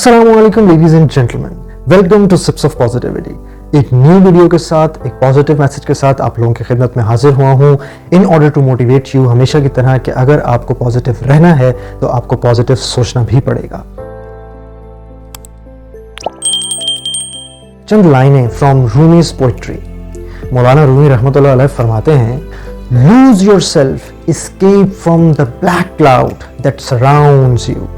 अस्सलाम वालेकुम ladies and gentleman, welcome two ships of positivity. एक न्यू वीडियो के साथ, एक पॉजिटिव मैसेज के साथ आप लोगों की खिदमत में हाजिर हुआ हूँ in order to motivate you, हमेशा की तरह कि अगर आपको पॉजिटिव रहना है तो आपको पॉजिटिव सोचना भी पड़ेगा। चंद लाइनें फ्रॉम रूमीज पोइट्री। मौलाना रूमी रहमतुल्लाह अलैह फरमाते हैं, lose yourself, escape from the black cloud that surrounds you.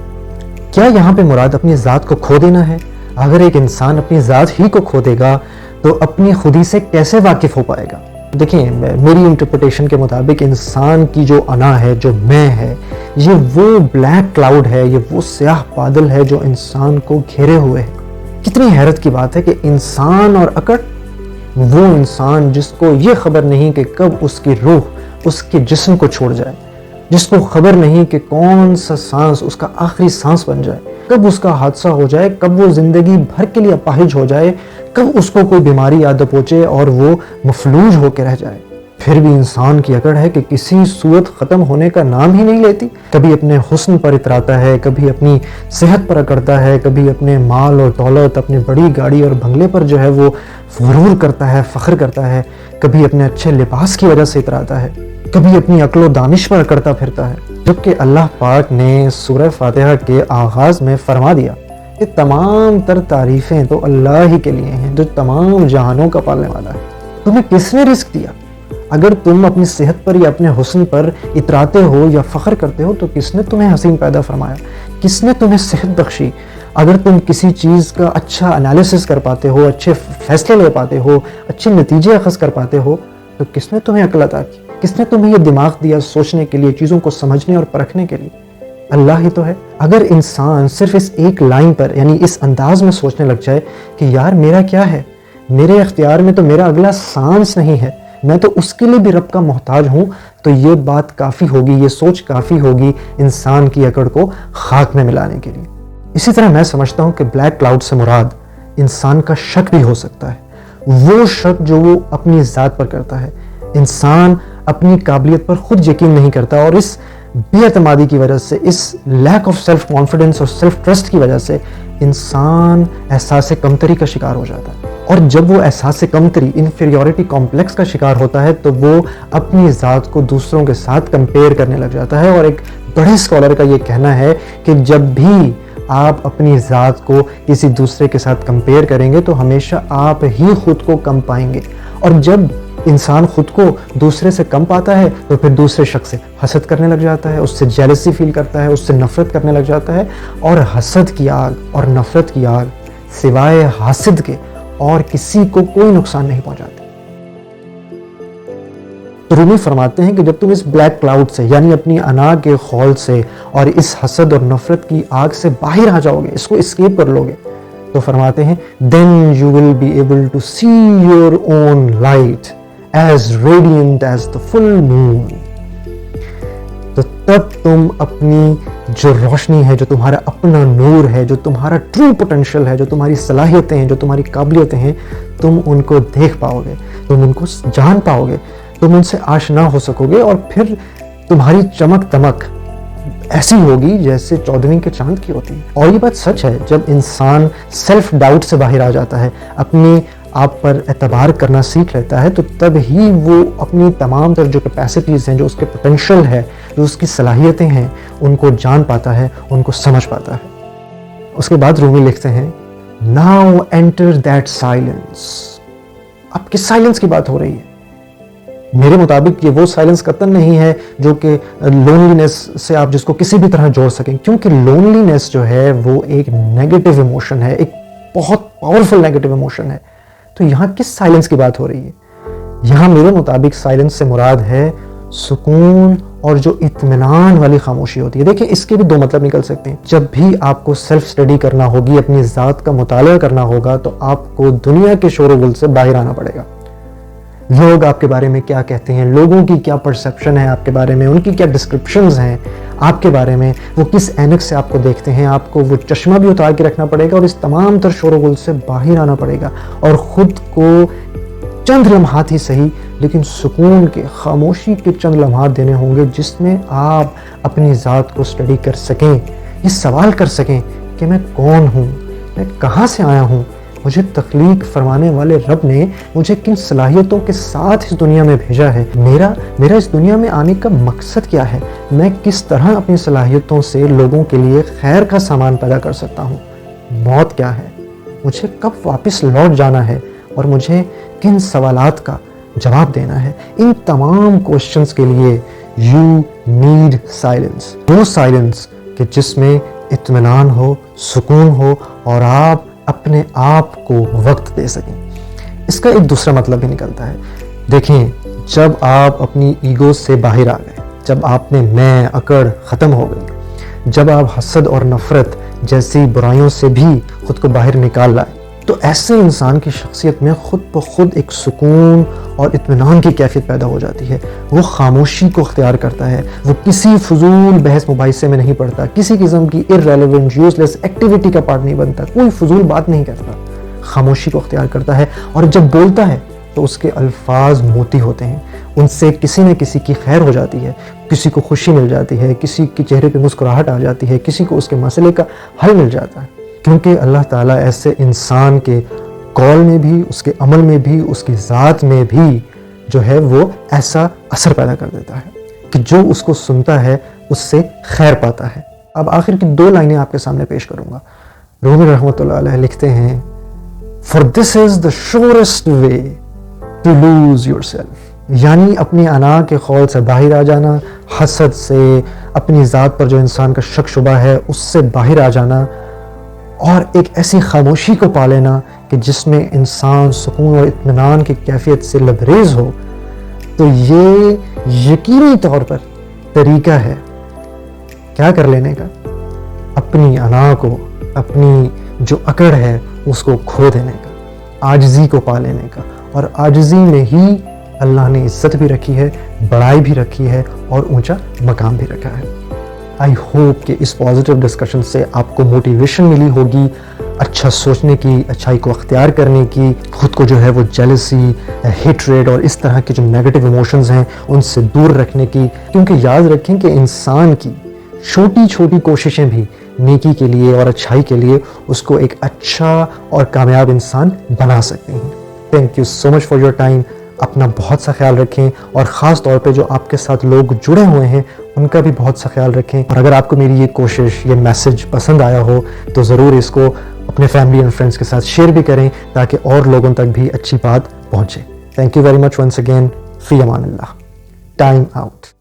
क्या यहाँ पे मुराद अपनी ज़ात को खो देना है? अगर एक इंसान अपनी ज़ात ही को खो देगा तो अपनी खुदी से कैसे वाकिफ हो पाएगा? देखिए, मेरी इंटरप्रिटेशन के मुताबिक इंसान की जो अना है, जो मैं है, ये वो ब्लैक क्लाउड है, ये वो स्याह बादल है जो इंसान को घेरे हुए है। कितनी हैरत की बात है कि इंसान और अकड़, वो इंसान जिसको ये खबर नहीं कि कब उसकी रूह उसके जिस्म को छोड़ जाए, जिसको खबर नहीं कि कौन सा सांस उसका आखिरी सांस बन जाए, कब उसका हादसा हो जाए, कब वो जिंदगी भर के लिए अपाहिज हो जाए, कब उसको कोई बीमारी याद पहुंचे और वो मफलूज होकर रह जाए। फिर भी इंसान की अकड़ है कि किसी सूरत ख़त्म होने का नाम ही नहीं लेती। कभी अपने हुस्न पर इतराता है, कभी अपनी सेहत पर अकड़ता है, कभी अपने माल और दौलत, अपनी बड़ी गाड़ी और बंगले पर जो है वो गुरूर करता है, फ़ख्र करता है, कभी अपने अच्छे लिबास की वजह से इतराता है, कभी अपनी अक्ल दानिश पर अकड़ता फिरता है। जबकि अल्लाह पाक ने सूरह फातिहा के आगाज़ में फरमा दिया कि तमाम तर तारीफ़ें तो अल्लाह ही के लिए हैं जो तमाम जहानों का पालने वाला है। तुम्हें किसने रिस्क दिया? अगर तुम अपनी सेहत पर या अपने हुस्न पर इतराते हो या फ़ख्र करते हो तो किसने तुम्हें हसीन पैदा फरमाया? किसने तुम्हें सेहत बख्शी? अगर तुम किसी चीज़ का अच्छा एनालिसिस कर पाते हो, अच्छे फैसले ले पाते हो, अच्छे नतीजे अखज़ कर पाते हो, तो किसने तुम्हें अक्ल अता की? किसने तुम्हें ये दिमाग दिया सोचने के लिए, चीज़ों को समझने और परखने के लिए? अल्लाह ही तो है। अगर इंसान सिर्फ इस एक लाइन पर, यानी इस अंदाज में सोचने लग जाए कि यार मेरा क्या है, मेरे इख्तियार में तो मेरा अगला सांस नहीं है, मैं तो उसके लिए भी रब का मोहताज हूँ, तो ये बात काफ़ी होगी, ये सोच काफ़ी होगी इंसान की अकड़ को खाक में मिलाने के लिए। इसी तरह मैं समझता हूँ कि ब्लैक क्लाउड से मुराद इंसान का शक भी हो सकता है, वो शक जो वो अपनी ज़ात पर करता है। इंसान अपनी काबिलियत पर खुद यकीन नहीं करता और इस बेअतमादी की वजह से, इस लैक ऑफ सेल्फ कॉन्फिडेंस और सेल्फ ट्रस्ट की वजह से इंसान एहसास कमतरी का शिकार हो जाता है। और जब वो एहसास कमतरी, इन्फीरियॉरिटी कॉम्प्लेक्स का शिकार होता है तो वो अपनी ज़ात को दूसरों के साथ कंपेयर करने लग जाता है। और एक बड़े स्कॉलर का ये कहना है कि जब भी आप अपनी ज़ात को किसी दूसरे के साथ कंपेयर करेंगे तो हमेशा आप ही खुद को कम पाएंगे। और जब इंसान खुद को दूसरे से कम पाता है तो फिर दूसरे शख्स से हसद करने लग जाता है, उससे जेलसी फील करता है, उससे नफरत करने लग जाता है। और हसद की आग और नफरत की आग सिवाय हासिद के और किसी को कोई नुकसान नहीं पहुंचाती। तो रूमी फरमाते हैं कि जब तुम इस ब्लैक क्लाउड से, यानी अपनी अना के खौल से और इस हसद और नफरत की आग से बाहर आ जाओगे, इसको एस्केप कर लोगे, तो फरमाते हैं then you will be able to see your own light as radiant as the full moon। तो तब तुम अपनी जो रोशनी है, जो तुम्हारा अपना नूर है, जो तुम्हारा ट्रू पोटेंशियल है, जो तुम्हारी सलाहियतें हैं, जो तुम्हारी काबिलियतें हैं, तुम उनको देख पाओगे, तुम उनको जान पाओगे, तुम उनसे आशना हो सकोगे। और फिर तुम्हारी चमक दमक ऐसी होगी जैसे 14वीं के चांद की होती है। और ये बात सच है, जब इंसान सेल्फ डाउट से बाहर आ जाता है, अपनी आप पर एतबार करना सीख लेता है, तो तब ही वो अपनी तमाम तरह जो कैपेसिटीज़ हैं, जो उसके पोटेंशियल है, जो उसकी सलाहियतें हैं, उनको जान पाता है, उनको समझ पाता है। उसके बाद रूमी लिखते हैं, नाउ एंटर दैट साइलेंस। अब किस साइलेंस की बात हो रही है? मेरे मुताबिक ये वो साइलेंस कतन नहीं है जो कि लोनलीनेस से आप जिसको किसी भी तरह जोड़ सकें, क्योंकि लोनलीनेस जो है वो एक नेगेटिव इमोशन है, एक बहुत पावरफुल नेगेटिव इमोशन है। तो यहाँ किस साइलेंस की बात हो रही है? यहाँ मेरे मुताबिक साइलेंस से मुराद है सुकून और जो इत्मीनान वाली खामोशी होती है। देखिए, इसके भी दो मतलब निकल सकते हैं। जब भी आपको सेल्फ स्टडी करना होगी, अपनी ज़ात का मुताला करना होगा, तो आपको दुनिया के शोर-गुल से बाहर आना पड़ेगा। लोग आपके बारे में क्या कहते हैं, लोगों की क्या परसेप्शन है आपके बारे में, उनकी क्या डिस्क्रिप्शंस हैं आपके बारे में, वो किस ऐनक से आपको देखते हैं, आपको वो चश्मा भी उतार के रखना पड़ेगा और इस तमाम तर शोर-गुल से बाहर आना पड़ेगा और ख़ुद को चंद लम्हात ही सही लेकिन सुकून के, खामोशी के चंद लम्हात देने होंगे जिसमें आप अपनी ज़ात को स्टडी कर सकें, ये सवाल कर सकें کہ میں کون ہوں, میں کہاں سے آیا ہوں, مجھے تخلیق فرمانے والے رب نے مجھے کن صلاحیتوں کے ساتھ اس دنیا میں بھیجا ہے, میرا اس دنیا میں آنے کا مقصد کیا ہے, میں کس طرح اپنی صلاحیتوں سے لوگوں کے لیے خیر کا سامان پیدا کر سکتا ہوں, موت کیا ہے, مجھے کب واپس لوٹ جانا ہے اور مجھے کن سوالات کا جواب دینا ہے. ان تمام کوشچنز کے لیے یو نیڈ سائلنس, وہ سائلنس کہ جس میں اطمینان ہو, سکون ہو اور آپ اپنے آپ کو وقت دے سکیں. اس کا ایک دوسرا مطلب بھی نکلتا ہے. دیکھیں, جب آپ اپنی ایگو سے باہر آ گئے, جب آپ میں اکڑ ختم ہو گئی, جب آپ حسد اور نفرت جیسی برائیوں سے بھی خود کو باہر نکال لائے, تو ایسے انسان کی شخصیت میں خود بخود ایک سکون اور اطمینان کی کیفیت پیدا ہو جاتی ہے. وہ خاموشی کو اختیار کرتا ہے, وہ کسی فضول بحث مباحثے میں نہیں پڑتا, کسی قسم کی irrelevant useless ایکٹیویٹی کا پارٹ نہیں بنتا, کوئی فضول بات نہیں کرتا, خاموشی کو اختیار کرتا ہے. اور جب بولتا ہے تو اس کے الفاظ موتی ہوتے ہیں, ان سے کسی نہ کسی کی خیر ہو جاتی ہے, کسی کو خوشی مل جاتی ہے, کسی کے چہرے پہ مسکراہٹ آ جاتی ہے, کسی کو اس کے مسئلے کا حل مل جاتا ہے. کیونکہ اللہ تعالیٰ ایسے انسان کے قول میں بھی, اس کے عمل میں بھی, اس کی ذات میں بھی جو ہے وہ ایسا اثر پیدا کر دیتا ہے کہ جو اس کو سنتا ہے اس سے خیر پاتا ہے. اب آخر کی 2 لائنیں آپ کے سامنے پیش کروں گا. رومی رحمۃ اللہ علیہ لکھتے ہیں, For this is the surest way to lose yourself. یعنی اپنی انا کے خول سے باہر آ جانا, حسد سے, اپنی ذات پر جو انسان کا شک شبہ ہے اس سے باہر آ جانا, اور ایک ایسی خاموشی کو پا لینا کہ جس میں انسان سکون اور اطمینان کی کیفیت سے لبریز ہو. تو یہ یقینی طور پر طریقہ ہے کیا کر لینے کا, اپنی انا کو, اپنی جو اکڑ ہے اس کو کھو دینے کا, عاجزی کو پا لینے کا. اور عاجزی میں ہی اللہ نے عزت بھی رکھی ہے, بڑائی بھی رکھی ہے اور اونچا مقام بھی رکھا ہے. آئی ہوپ کہ اس پازیٹیو ڈسکشن سے آپ کو موٹیویشن ملی ہوگی اچھا سوچنے کی, اچھائی کو اختیار کرنے کی, خود کو جو ہے وہ جیلسی, ہیٹریڈ اور اس طرح کے جو نیگیٹو ایموشنز ہیں ان سے دور رکھنے کی. کیونکہ یاد رکھیں کہ انسان کی چھوٹی چھوٹی کوششیں بھی نیکی کے لیے اور اچھائی کے لیے اس کو ایک اچھا اور کامیاب انسان بنا سکتے ہیں. Thank you so much for your time. اپنا بہت سا خیال رکھیں, اور خاص طور پہ جو آپ کے ساتھ لوگ جڑے ہوئے ہیں ان کا بھی بہت سا خیال رکھیں. اور اگر آپ کو میری یہ کوشش, یہ میسج پسند آیا ہو تو ضرور اس کو اپنے فیملی اینڈ فرینڈس کے ساتھ شیئر بھی کریں تاکہ اور لوگوں تک بھی اچھی بات پہنچے. Thank you very much once again. فی امان اللہ. Time out.